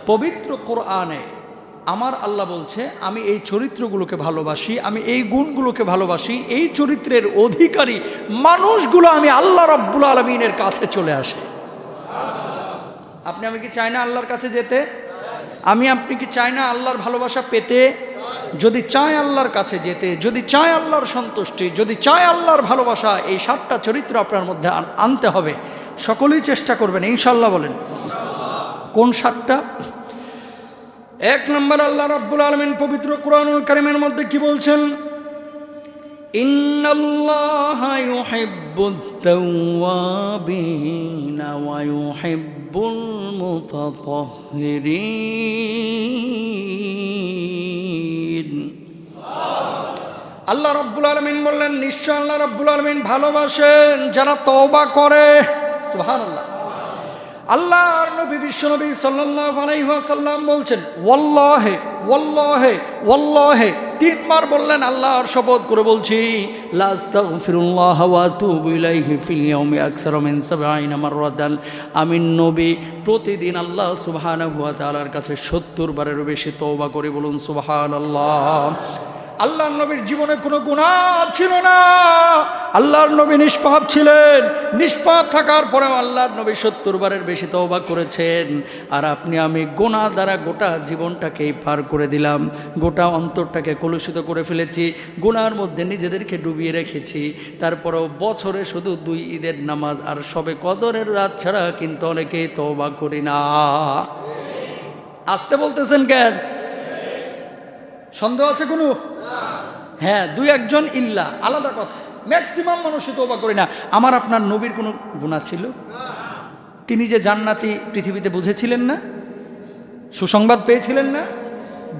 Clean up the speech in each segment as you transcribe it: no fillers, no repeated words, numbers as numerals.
পবিত্র কোরআনে আমার আল্লাহ বলছে আমি এই চরিত্রগুলোকে ভালোবাসি, আমি এই গুণগুলোকে ভালোবাসি, এই চরিত্রের অধিকারী মানুষগুলো আমি আল্লাহ রাব্বুল আলামিনের কাছে চলে আসে। আপনি আমি কি চাই না আল্লাহর কাছে যেতে? আপনি কি চাই না আল্লাহর ভালোবাসা পেতে? যদি চায় আল্লাহর কাছে যেতে, যদি চায় আল্লাহর সন্তুষ্টি, যদি চায় আল্লাহর ভালোবাসা, এই 7টা চরিত্র আপনার মধ্যে আনতে হবে। সকলেই চেষ্টা করবেন ইনশাআল্লাহ। বলেন কোন 7টা? 1 নম্বর, আল্লাহ রাব্বুল আলামিন পবিত্র কোরআনুল কারীমের মধ্যে কি বলছেন? ইন্নাল্লাহা ইউহিব্বুত তাওয়াবিনা ওয়া ইউহিব্বুল মুতাতাহহিরিন। আল্লাহ রাব্বুল আলামিন বললেন, নিশ্চয় আল্লাহ রাব্বুল আলামিন ভালোবাসেন যারা তওবা করে। সুবহানাল্লাহ। আল্লাহর নবী বিশ্বনবী সাল্লাল্লাহু আলাইহি ওয়াসাল্লাম বলছেন, ওয়াল্লাহি ওয়াল্লাহি ওয়াল্লাহি, 3 বার বললেন আল্লাহর শপথ করে বলছি, লা আস্তাগফিরুল্লাহ ওয়া আতুবু ইলাইহি ফিল ইয়াউমি আকসারা মিন 70 মাররাতান। আমি নবী প্রতিদিন আল্লাহ সুবহানাহু ওয়া তাআলার কাছে 70 বারেরও বেশি তওবা করি। বলুন সুবহানাল্লাহ। আল্লাহর নবীর জীবনে কোনো গুনাহ ছিল না। আল্লাহর নবী নিষ্পাপ ছিলেন। নিষ্পাপ থাকার পরেও আল্লাহর নবী 70 বারের বেশি তওবা করেছেন। আর আপনি আমি গুনাহ দ্বারা গোটা জীবনটাকে পার করে দিলাম, গোটা অন্তরটাকে কলুষিত করে ফেলেছি, গুনাহর মধ্যে নিজেদেরকে ডুবিয়ে রেখেছি। তারপরেও বছরে শুধু 2 ঈদের নামাজ আর শবে কদরের রাত ছাড়া কিন্তু অনেকেই তওবা করি না। আসতে বলতেছেন কেন? সন্দেহ আছে কোনো? হ্যাঁ, 2-1 জন ইল্লা আলাদা কথা, ম্যাক্সিমাম মানুষই তওবা করি না। আমার আপনার নবীর কোনো গুনাহ ছিল? তিনি যে জান্নাতি পৃথিবীতে বুঝেছিলেন না? সুসংবাদ পেয়েছিলেন না?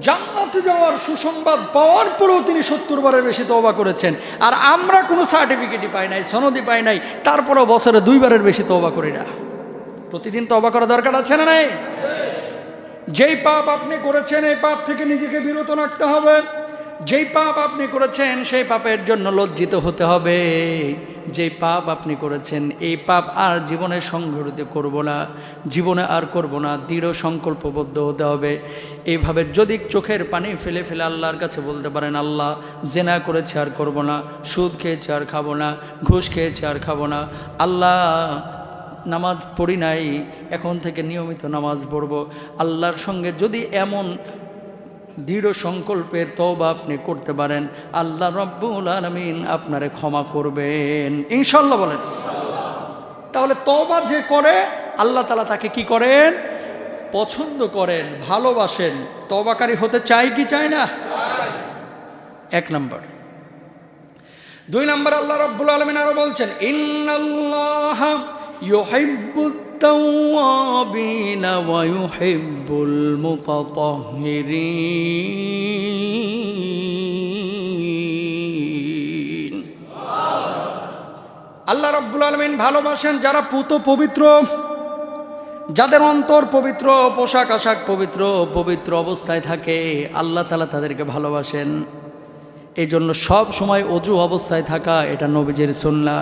জান্নাতে যাওয়ার সুসংবাদ পাওয়ার পরেও তিনি 70 বারের বেশি তওবা করেছেন। আর আমরা কোনো সার্টিফিকেটই পাই নাই, সনদই পাই নাই, তারপরেও বছরে 2 বারের বেশি তওবা করি না। প্রতিদিন তওবা করা দরকার আছে না নাই? যেই পাপ আপনি করেছেন এই পাপ থেকে নিজেকে বিরত রাখতে হবে। যেই পাপ আপনি করেছেন সেই পাপের জন্য লজ্জিত হতে হবে। যেই পাপ আপনি করেছেন এই পাপ আর জীবনে সংঘটিত করব না, জীবনে আর করব না, দৃঢ় সংকল্পবদ্ধ হতে হবে। এইভাবে যদি চোখের পানি ফেলে ফেলে আল্লাহর কাছে বলতে পারেন, আল্লাহ জেনা করেছি আর করব না, সুদ খেয়েছি আর খাবো না, ঘুষ খেয়েছি আর খাবো না, আল্লাহ নামাজ পড়ি নাই, এখন থেকে নিয়মিত নামাজ পড়ব। আল্লাহর সঙ্গে যদি এমন দৃঢ় সংকল্পের তওবা আপনি করতে পারেন, আল্লাহ রাব্বুল আলামিন আপনারে ক্ষমা করবেন ইনশাআল্লাহ। বলেন তাহলে তওবা যে করে আল্লাহ তাআলা তাকে কি করেন? পছন্দ করেন, ভালোবাসেন। তওবাকারী হতে চাই কি চাই না? 1 নম্বর। 2 নম্বর, আল্লাহ রাব্বুল আলামিন আরো বলছেন, ইন্নাল্লাহা ইউহিব্বুত তাওয়াবিনা ওয়া ইউহিব্বুল মুতাতাহহিরিন। আল্লাহ রাব্বুল আলামিন ভালোবাসেন যারা পুত পবিত্র, যাদের অন্তর পবিত্র, পোশাক আশাক পবিত্র, পবিত্র অবস্থায় থাকে। আল্লাহ তাআলা তাদেরকে ভালোবাসেন। এই জন্য সব সময় অজু অবস্থায় থাকা এটা নবীজির সুন্নাহ।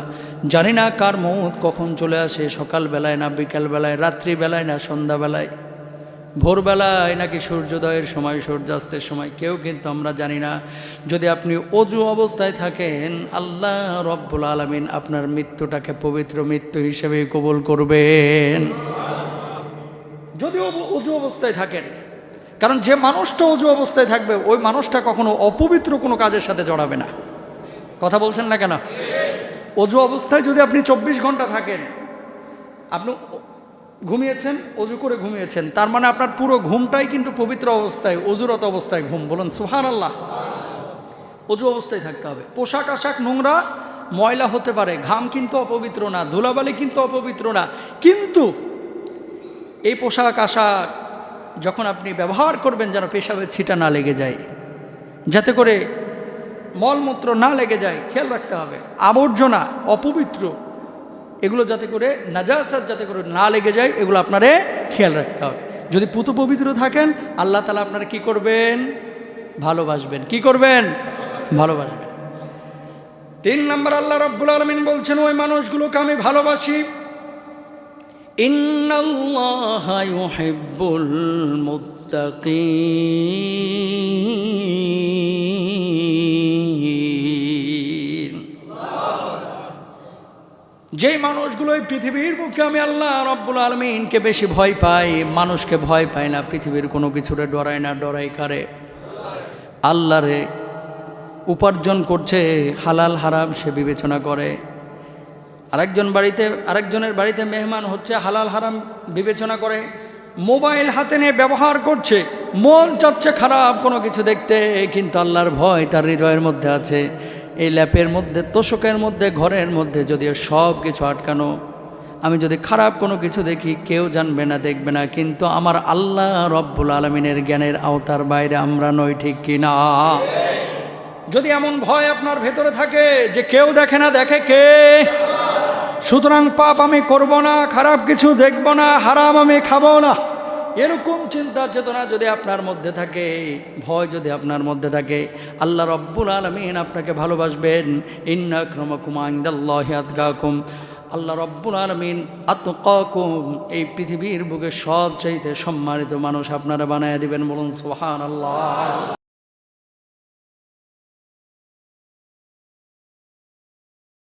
জানি না কার মউত কখন চলে আসে, সকালবেলায় না বিকালবেলায়, রাত্রিবেলায় না সন্ধ্যাবেলায়, ভোরবেলায় নাকি সূর্যোদয়ের সময়, সূর্যাস্তের সময়, কেউ কিন্তু আমরা জানি না। যদি আপনি অজু অবস্থায় থাকেন আল্লাহ রাব্বুল আলামিন আপনার মৃত্যুটাকে পবিত্র মৃত্যু হিসেবে কবুল করবেন, যদি অজু অবস্থায় থাকেন। কারণ যে মানুষটা অজু অবস্থায় থাকবে ওই মানুষটা কখনো অপবিত্র কোনো কাজের সাথে জড়াবে না। কথা বলছেন না কেন? অজু অবস্থায় যদি আপনি 24 ঘন্টা থাকেন, আপনি ঘুমিয়েছেন, অজু করে ঘুমিয়েছেন, তার মানে আপনার পুরো ঘুমটাই কিন্তু পবিত্র অবস্থায়, অজুরত অবস্থায় ঘুম। বলুন সুবহানাল্লাহ। অজু অবস্থায় থাকতে হবে। পোশাক আশাক নোংরা ময়লা হতে পারে, ঘাম কিন্তু অপবিত্র না, ধুলাবালি কিন্তু অপবিত্র না, কিন্তু এই পোশাক আশাক যখন আপনি ব্যবহার করবেন যেন পেশাবের ছিটা না লেগে যায়, যাতে করে মলমূত্র না লেগে যায়, খেয়াল রাখতে হবে। আবর্জনা অপবিত্র এগুলো যাতে করে নাজাসাত যাতে করে না লেগে যায়, এগুলো আপনারে খেয়াল রাখতে হবে। যদি পুত পবিত্র থাকেন আল্লাহ তাআলা আপনারা কি করবেন? ভালোবাসবেন। কি করবেন? ভালোবাসবেন। 3 নম্বর, আল্লাহ রাব্বুল আলামিন বলছেন ওই মানুষগুলোকে আমি ভালোবাসি ইন্নাল্লাহা ইউহিব্বুল মুত্তাকিন। যেই মানুষগুলো এই পৃথিবীর বুকে আমি আল্লাহ রব্বুল আলামিনকে বেশি ভয় পাই, মানুষকে ভয় পায় না, পৃথিবীর কোনো কিছুরে ডরায় না, ডরাই কারে? আল্লাহরে। উপার্জন করছে, হালাল হারাম সে বিবেচনা করে। আরেকজনের বাড়িতে মেহমান হচ্ছে, হালাল হারাম বিবেচনা করে। মোবাইল হাতে নিয়ে ব্যবহার করছে, মন চাচ্ছে খারাপ কোনো কিছু দেখতে, কিন্তু আল্লাহর ভয় তার হৃদয়ের মধ্যে আছে। এই ল্যাপের মধ্যে, তোষকের মধ্যে, ঘরের মধ্যে যদিও সব কিছু আটকানো, আমি যদি খারাপ কোনো কিছু দেখি কেউ জানবে না, দেখবে না, কিন্তু আমার আল্লাহ রব্বুল আলামিনের জ্ঞানের আওতার বাইরে আমরা নই, ঠিক কিনা? যদি এমন ভয় আপনার ভেতরে থাকে যে কেউ দেখে না, দেখে কে? সুতরাং পাপ আমি করব না, খারাপ কিছু দেখব না, হারাম আমি খাবো না, এরকম চিন্তা চেতনা যদি আপনার মধ্যে থাকে, ভয় যদি আপনার মধ্যে থাকে, আল্লাহ রব্বুল আলামিন আপনাকে ভালোবাসবেন। ইন্না আক্রামাকুম ইনদাল্লাহি আতকাকুম। আল্লাহ রব্বুল আলামিন আতকাকুম, এই পৃথিবীর বুকে সবচাইতে সম্মানিত মানুষ আপনারা বানায় দিবেন। বলুন সুবহানাল্লাহ।